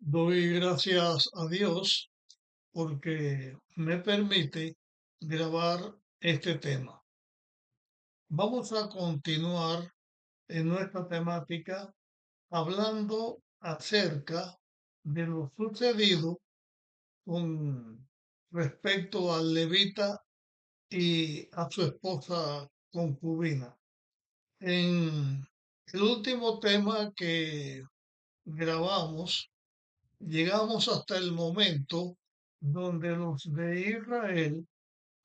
Doy gracias a Dios porque me permite grabar este tema. Vamos a continuar en nuestra temática hablando acerca de lo sucedido con respecto al levita y a su esposa concubina. En el último tema que grabamos, llegamos hasta el momento donde los de Israel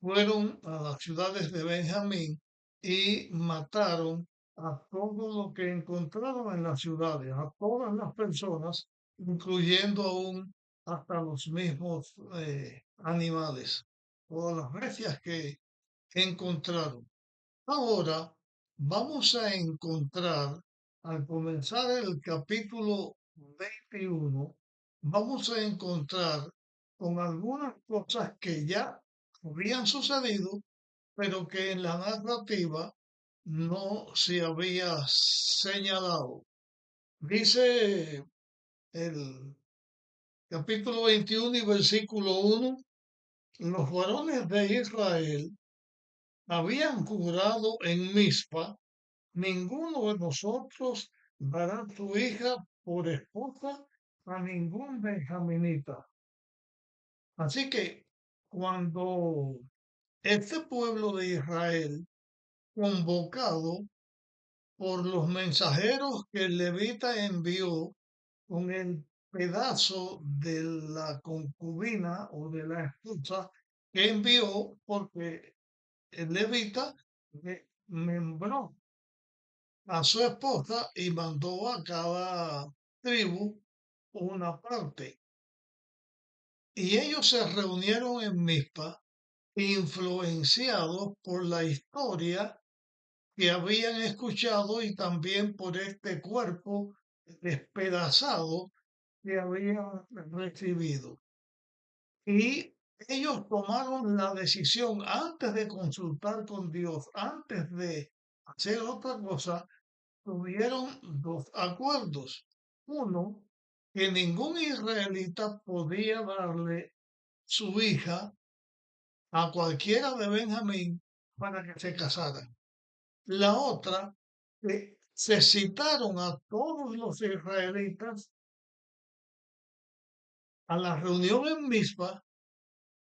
fueron a las ciudades de Benjamín y mataron a todo lo que encontraron en las ciudades, a todas las personas, incluyendo aún hasta los mismos animales, todas las bestias que encontraron. Ahora vamos a encontrar, al comenzar el capítulo 21, vamos a encontrar con algunas cosas que ya habían sucedido, pero que en la narrativa no se había señalado. Dice el capítulo 21 y versículo 1, los varones de Israel habían jurado en Mizpa: ninguno de nosotros dará su hija por esposa a ningún benjaminita. Así que cuando este pueblo de Israel, convocado por los mensajeros que el levita envió con el pedazo de la concubina o de la esposa que envió, porque el levita membró a su esposa y mandó a cada tribu una parte. Y ellos se reunieron en Mizpa, influenciados por la historia que habían escuchado y también por este cuerpo despedazado que habían recibido. Y ellos tomaron la decisión antes de consultar con Dios, antes de hacer otra cosa, tuvieron dos acuerdos. Uno, que ningún israelita podía darle su hija a cualquiera de Benjamín para que se casaran. La otra, que se citaron a todos los israelitas a la reunión en Mizpa,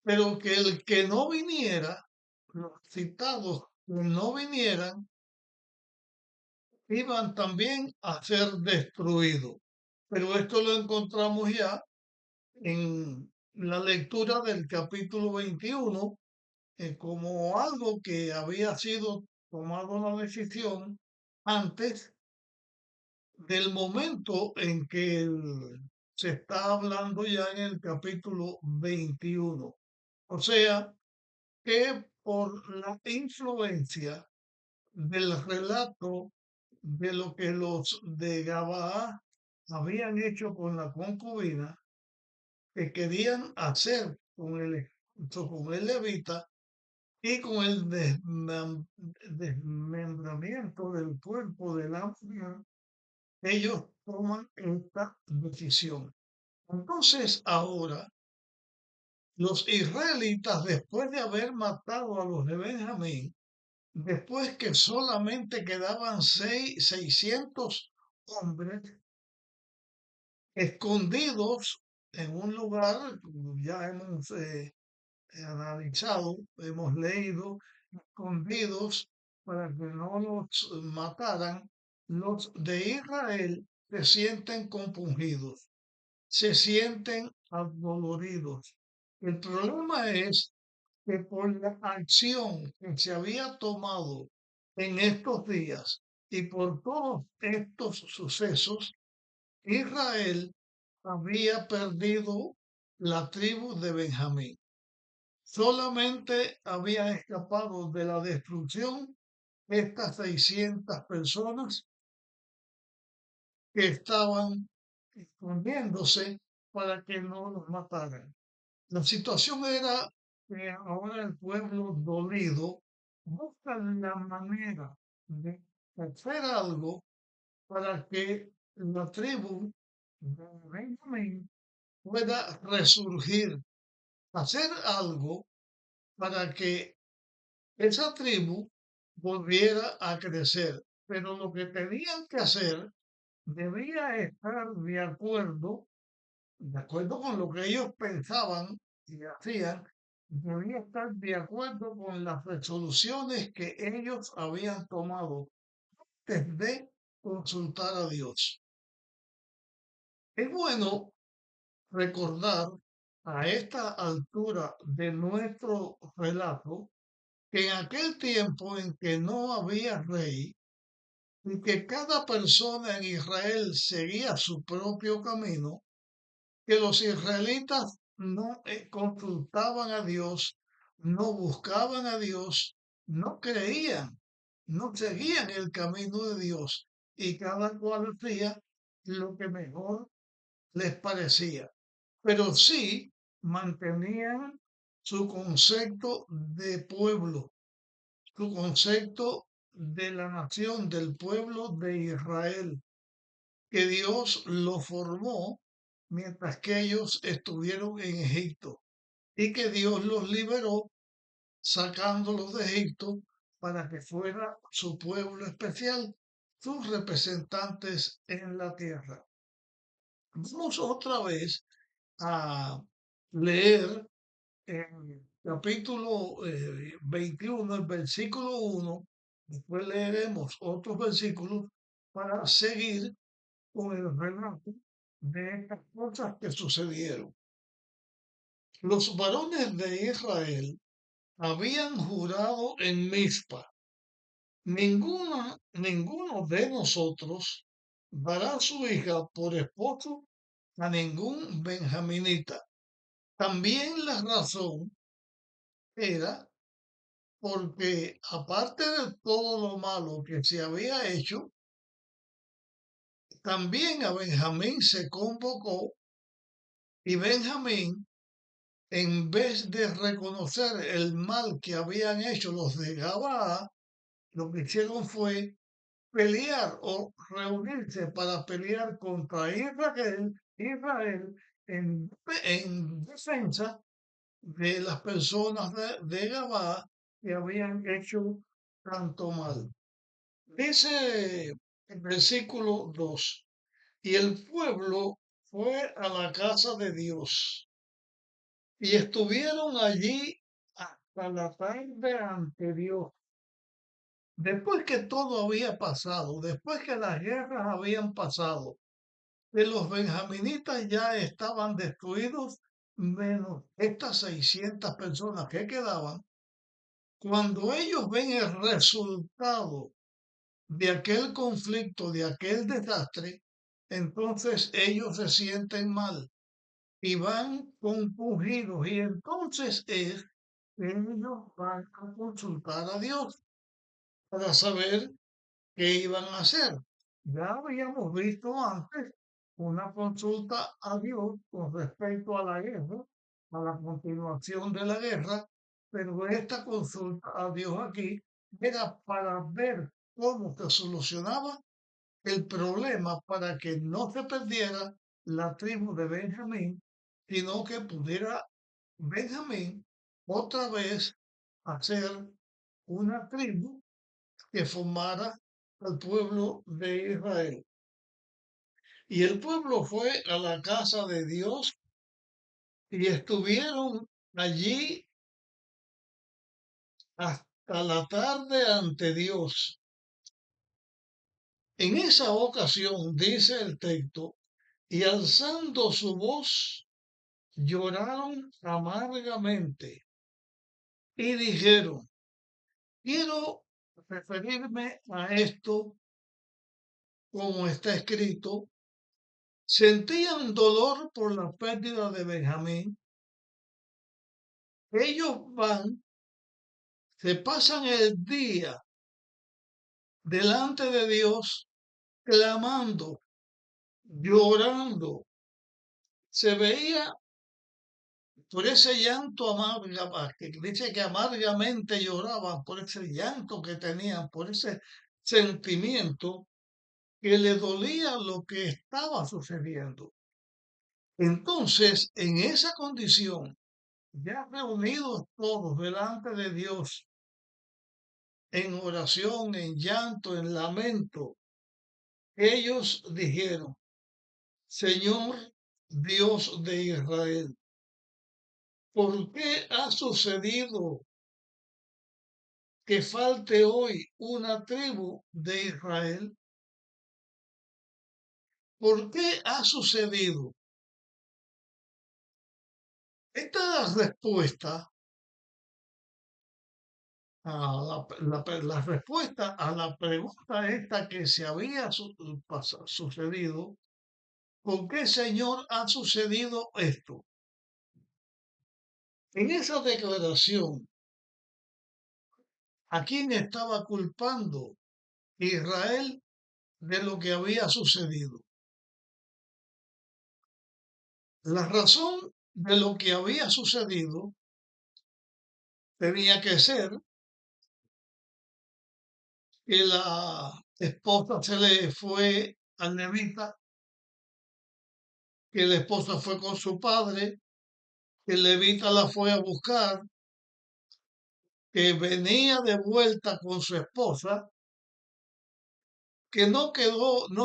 pero que el que no viniera, los citados que no vinieran, iban también a ser destruidos. Pero esto lo encontramos ya en la lectura del capítulo 21 como algo que había sido tomado la decisión antes del momento en que se está hablando ya en el capítulo 21. O sea, que por la influencia del relato de lo que los de Gabaa habían hecho con la concubina, que querían hacer con el levita y con el desmembramiento del cuerpo de la mujer, ellos toman esta decisión. Entonces ahora los israelitas, después de haber matado a los de Benjamín, después que solamente quedaban 600 hombres escondidos en un lugar, ya hemos analizado, hemos leído, escondidos para que no los mataran, los de Israel se sienten compungidos, se sienten adoloridos. El problema es que por la acción que se había tomado en estos días y por todos estos sucesos, Israel había perdido la tribu de Benjamín. Solamente habían escapado de la destrucción estas 600 personas que estaban escondiéndose para que no los mataran. La situación era que ahora el pueblo dolido busca la manera de hacer algo para que la tribu de Benjamín pueda resurgir, hacer algo para que esa tribu volviera a crecer. Pero lo que tenían que hacer debía estar de acuerdo con lo que ellos pensaban y hacían, debía estar de acuerdo con las resoluciones que ellos habían tomado desde consultar a Dios. Es bueno recordar a esta altura de nuestro relato que en aquel tiempo en que no había rey y que cada persona en Israel seguía su propio camino, que los israelitas no consultaban a Dios, no buscaban a Dios, no creían, no seguían el camino de Dios y cada cual hacía lo que mejor les parecía, pero sí mantenían su concepto de pueblo, su concepto de la nación, del pueblo de Israel, que Dios lo formó mientras que ellos estuvieron en Egipto y que Dios los liberó sacándolos de Egipto para que fuera su pueblo especial, sus representantes en la tierra. Vamos otra vez a leer en capítulo 21, el versículo 1, después leeremos otros versículos para seguir con el relato de estas cosas que sucedieron. Los varones de Israel habían jurado en Mizpa: ninguno de nosotros dará su hija por esposo a ningún benjaminita. También la razón era porque, aparte de todo lo malo que se había hecho, también a Benjamín se convocó y Benjamín, en vez de reconocer el mal que habían hecho los de Gabaa, lo que hicieron fue pelear o reunirse para pelear contra Israel en defensa de las personas de Gabaa que habían hecho tanto mal. Dice el versículo 2: y el pueblo fue a la casa de Dios y estuvieron allí hasta la tarde ante Dios. Después que todo había pasado, después que las guerras habían pasado, que los benjaminitas ya estaban destruidos, menos estas 600 personas que quedaban, cuando ellos ven el resultado de aquel conflicto, de aquel desastre, entonces ellos se sienten mal y van compungidos y entonces es que ellos van a consultar a Dios para saber qué iban a hacer. Ya habíamos visto antes una consulta a Dios con respecto a la guerra, a la continuación de la guerra, pero esta consulta a Dios aquí era para ver cómo se solucionaba el problema para que no se perdiera la tribu de Benjamín, sino que pudiera Benjamín otra vez hacer una tribu que formara al pueblo de Israel. Y el pueblo fue a la casa de Dios y estuvieron allí hasta la tarde ante Dios. En esa ocasión, dice el texto, y alzando su voz, lloraron amargamente y dijeron: quiero referirme a esto como está escrito. Sentían dolor por la pérdida de Benjamín. Ellos van, se pasan el día delante de Dios clamando, llorando. Se veía por ese llanto que dice que amargamente lloraban por ese llanto que tenían, por ese sentimiento que le dolía lo que estaba sucediendo. Entonces, en esa condición, ya reunidos todos delante de Dios, en oración, en llanto, en lamento, ellos dijeron, Señor Dios de Israel, ¿por qué ha sucedido que falte hoy una tribu de Israel? ¿Por qué ha sucedido? Esta respuesta la respuesta a la pregunta esta que se había sucedido, ¿por qué, Señor, ha sucedido esto? En esa declaración, ¿a quién estaba culpando Israel de lo que había sucedido? La razón de lo que había sucedido tenía que ser que la esposa se le fue al levita, que la esposa fue con su padre, que el levita la fue a buscar, que venía de vuelta con su esposa, que no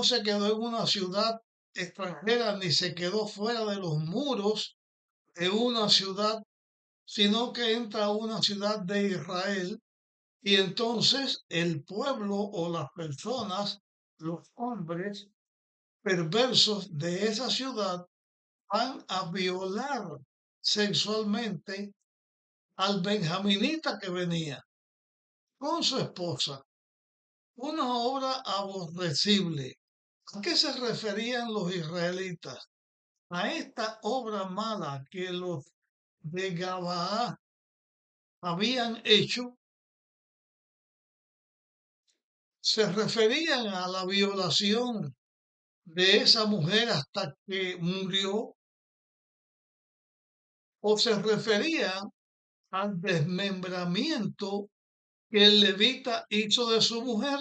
se quedó en una ciudad extranjera ni se quedó fuera de los muros de una ciudad, sino que entra a una ciudad de Israel y entonces el pueblo o las personas, los hombres perversos de esa ciudad van a violar sexualmente al benjaminita que venía con su esposa. Una obra aborrecible. ¿A qué se referían los israelitas? A esta obra mala que los de Gabaa habían hecho, se referían a la violación de esa mujer hasta que murió, o se referían al desmembramiento que el levita hizo de su mujer.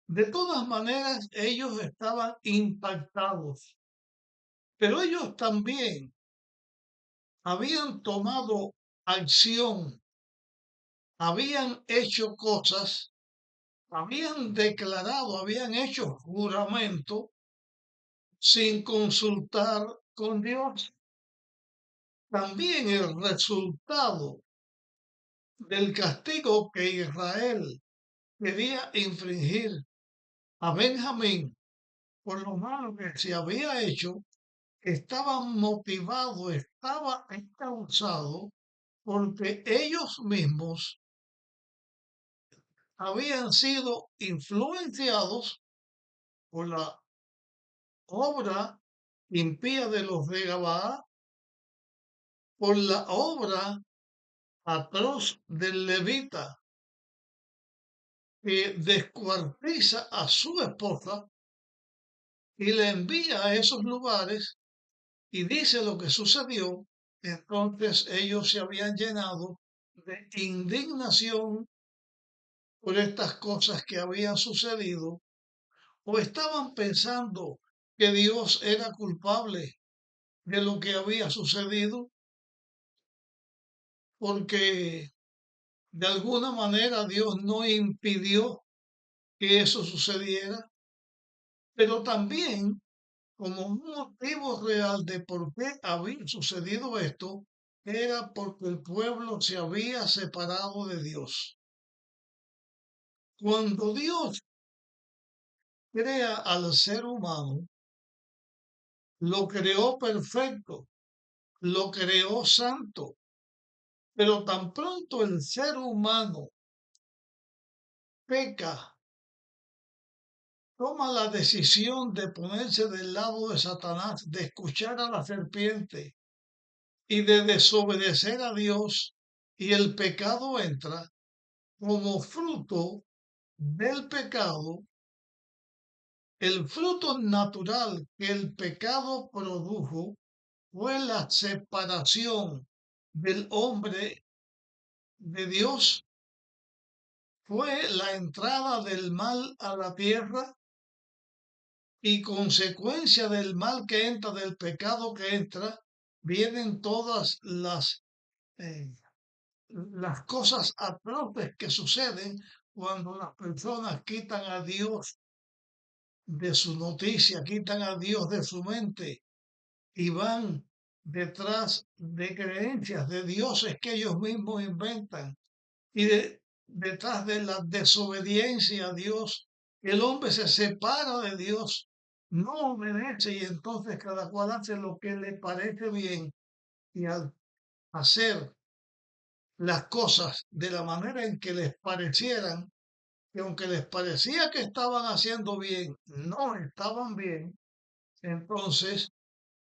De todas maneras, ellos estaban impactados, pero ellos también habían tomado acción, habían hecho cosas, habían declarado, habían hecho juramento sin consultar con Dios. También el resultado del castigo que Israel quería infringir a Benjamín por lo malo que se había hecho, estaba motivado, estaba encauzado porque ellos mismos habían sido influenciados por la obra impía de los de Gabaa, por la obra atroz del levita que descuartiza a su esposa y le envía a esos lugares y dice lo que sucedió. Entonces ellos se habían llenado de indignación por estas cosas que habían sucedido, o estaban pensando que Dios era culpable de lo que había sucedido, porque de alguna manera Dios no impidió que eso sucediera, pero también como un motivo real de por qué había sucedido esto, era porque el pueblo se había separado de Dios. Cuando Dios crea al ser humano, lo creó perfecto, lo creó santo, pero tan pronto el ser humano peca, toma la decisión de ponerse del lado de Satanás, de escuchar a la serpiente y de desobedecer a Dios, y el pecado entra como fruto del pecado, el fruto natural que el pecado produjo fue la separación del hombre de Dios, fue la entrada del mal a la tierra y consecuencia del mal que entra, del pecado que entra, vienen todas eh, las cosas atroces que suceden cuando las personas quitan a Dios de su noticia, quitan a Dios de su mente y van detrás de creencias, de dioses que ellos mismos inventan y detrás de la desobediencia a Dios. El hombre se separa de Dios, no obedece y entonces cada cual hace lo que le parece bien y al hacer las cosas de la manera en que les parecieran, que aunque les parecía que estaban haciendo bien, no estaban bien, entonces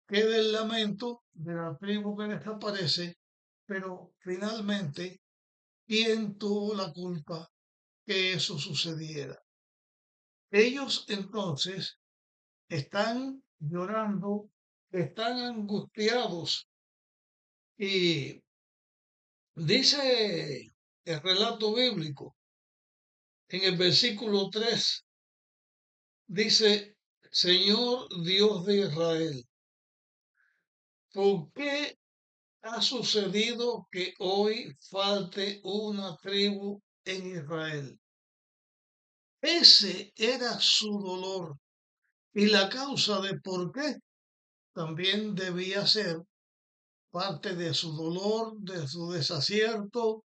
queda el lamento de la tribu que desaparece, pero finalmente, ¿quién tuvo la culpa que eso sucediera? Ellos entonces están llorando, están angustiados y dice el relato bíblico en el versículo 3, dice, Señor Dios de Israel, ¿por qué ha sucedido que hoy falte una tribu en Israel? Ese era su dolor y la causa de por qué también debía ser parte de su dolor, de su desacierto,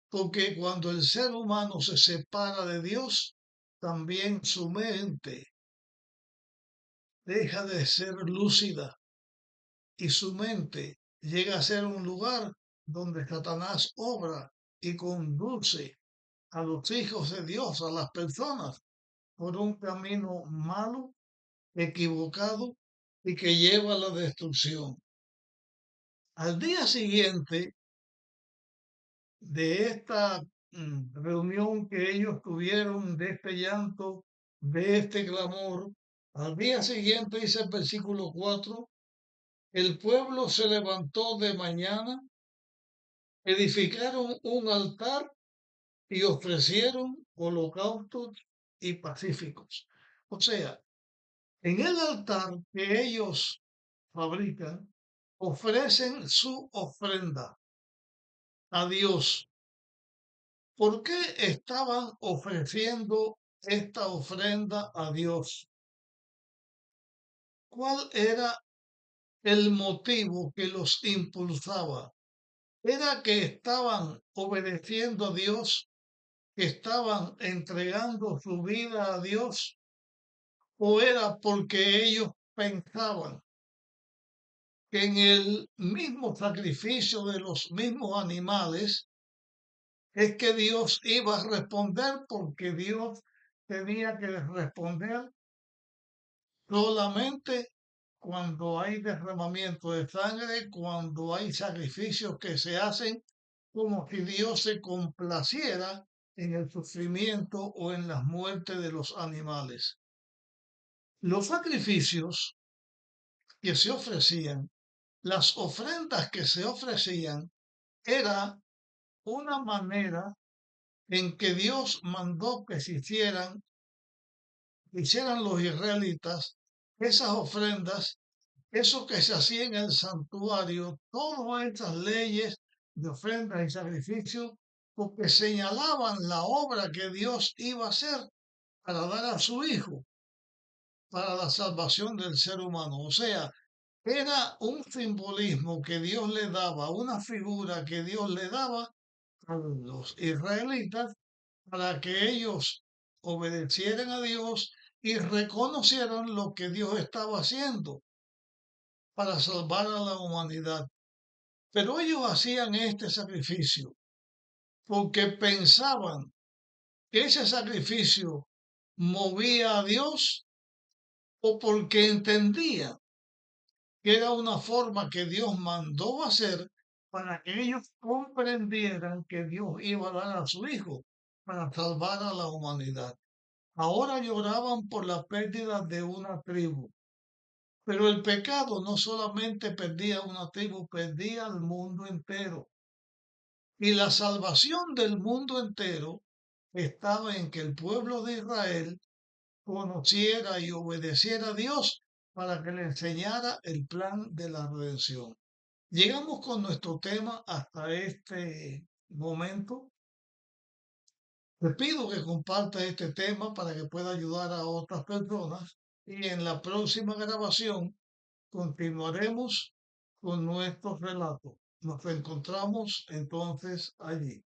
porque cuando el ser humano se separa de Dios, también su mente deja de ser lúcida y su mente llega a ser un lugar donde Satanás obra y conduce a los hijos de Dios, a las personas, por un camino malo, equivocado y que lleva a la destrucción. Al día siguiente de esta reunión que ellos tuvieron, de este llanto, de este clamor, al día siguiente, dice el versículo 4, el pueblo se levantó de mañana, edificaron un altar y ofrecieron holocaustos y pacíficos. O sea, en el altar que ellos fabrican, ofrecen su ofrenda a Dios. ¿Por qué estaban ofreciendo esta ofrenda a Dios? ¿Cuál era el motivo que los impulsaba? ¿Era que estaban obedeciendo a Dios, que estaban entregando su vida a Dios? ¿O era porque ellos pensaban que en el mismo sacrificio de los mismos animales es que Dios iba a responder, porque Dios tenía que responder solamente cuando hay derramamiento de sangre, cuando hay sacrificios que se hacen, como si Dios se complaciera en el sufrimiento o en las muertes de los animales? Los sacrificios que se ofrecían, las ofrendas que se ofrecían, era una manera en que Dios mandó que se hicieran los israelitas esas ofrendas, eso que se hacía en el santuario, todas estas leyes de ofrendas y sacrificios, porque señalaban la obra que Dios iba a hacer para dar a su Hijo, para la salvación del ser humano. O sea, era un simbolismo que Dios le daba, una figura que Dios le daba a los israelitas para que ellos obedecieran a Dios y reconocieran lo que Dios estaba haciendo para salvar a la humanidad. Pero ellos hacían este sacrificio porque pensaban que ese sacrificio movía a Dios, o porque entendían que era una forma que Dios mandó hacer para que ellos comprendieran que Dios iba a dar a su Hijo para salvar a la humanidad. Ahora lloraban por la pérdida de una tribu, pero el pecado no solamente perdía una tribu, perdía al mundo entero. Y la salvación del mundo entero estaba en que el pueblo de Israel conociera y obedeciera a Dios para que le enseñara el plan de la redención. Llegamos con nuestro tema hasta este momento. Te pido que compartas este tema para que pueda ayudar a otras personas y en la próxima grabación continuaremos con nuestros relatos. Nos encontramos entonces allí.